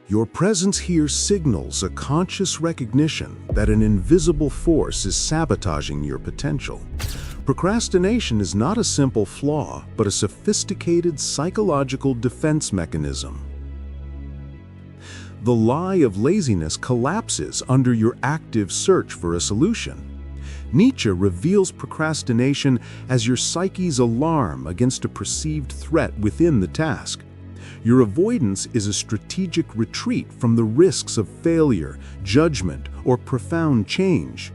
Your presence here signals a conscious recognition that an invisible force is sabotaging your potential. Procrastination is not a simple flaw, but a sophisticated psychological defense mechanism. The lie of laziness collapses under your active search for a solution. Nietzsche reveals procrastination as your psyche's alarm against a perceived threat within the task. Your avoidance is a strategic retreat from the risks of failure, judgment, or profound change.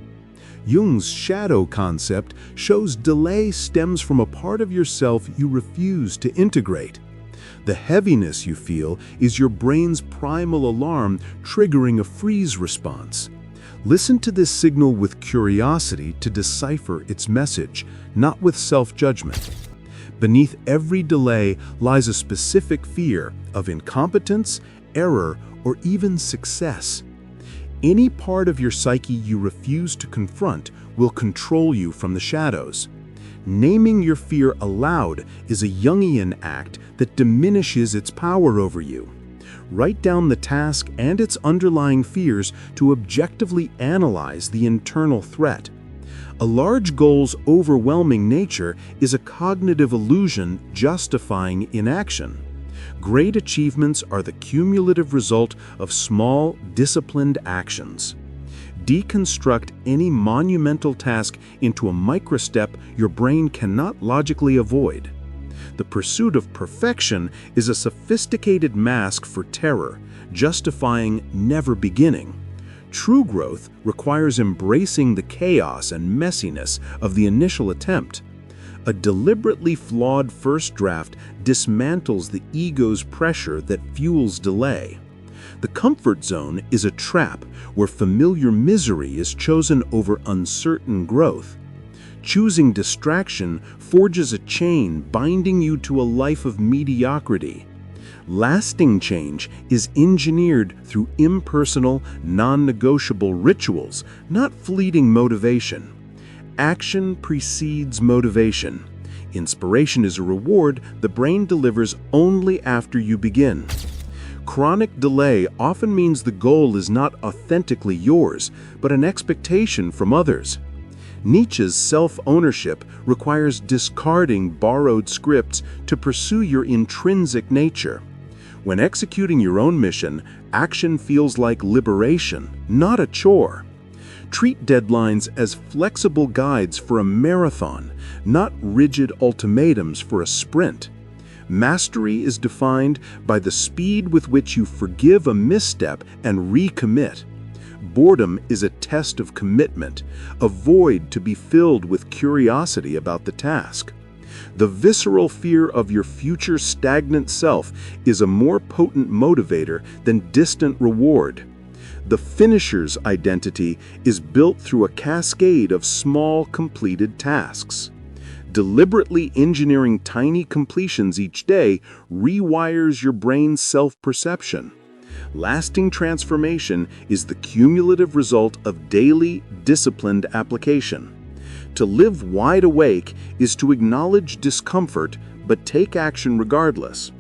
Jung's shadow concept shows delay stems from a part of yourself you refuse to integrate. The heaviness you feel is your brain's primal alarm triggering a freeze response. Listen to this signal with curiosity to decipher its message, not with self-judgment. Beneath every delay lies a specific fear of incompetence, error, or even success. Any part of your psyche you refuse to confront will control you from the shadows. Naming your fear aloud is a Jungian act that diminishes its power over you. Write down the task and its underlying fears to objectively analyze the internal threat. A large goal's overwhelming nature is a cognitive illusion justifying inaction. Great achievements are the cumulative result of small, disciplined actions. Deconstruct any monumental task into a microstep your brain cannot logically avoid. The pursuit of perfection is a sophisticated mask for terror, justifying never beginning. True growth requires embracing the chaos and messiness of the initial attempt. A deliberately flawed first draft dismantles the ego's pressure that fuels delay. The comfort zone is a trap where familiar misery is chosen over uncertain growth. Choosing distraction forges a chain binding you to a life of mediocrity. Lasting change is engineered through impersonal, non-negotiable rituals, not fleeting motivation. Action precedes motivation. Inspiration is a reward the brain delivers only after you begin. Chronic delay often means the goal is not authentically yours, but an expectation from others. Nietzsche's self-ownership requires discarding borrowed scripts to pursue your intrinsic nature. When executing your own mission, action feels like liberation, not a chore. Treat deadlines as flexible guides for a marathon, not rigid ultimatums for a sprint. Mastery is defined by the speed with which you forgive a misstep and recommit. Boredom is a test of commitment, a void to be filled with curiosity about the task. The visceral fear of your future stagnant self is a more potent motivator than distant reward. The finisher's identity is built through a cascade of small completed tasks. Deliberately engineering tiny completions each day rewires your brain's self-perception. Lasting transformation is the cumulative result of daily, disciplined application. To live wide awake is to acknowledge discomfort but take action regardless.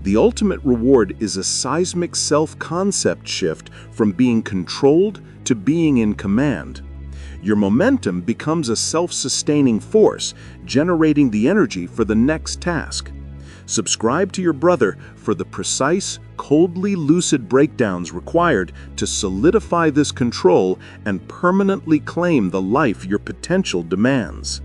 The ultimate reward is a seismic self-concept shift from being controlled to being in command. Your momentum becomes a self-sustaining force, generating the energy for the next task. Subscribe to your brother for the precise, coldly lucid breakdowns required to solidify this control and permanently claim the life your potential demands.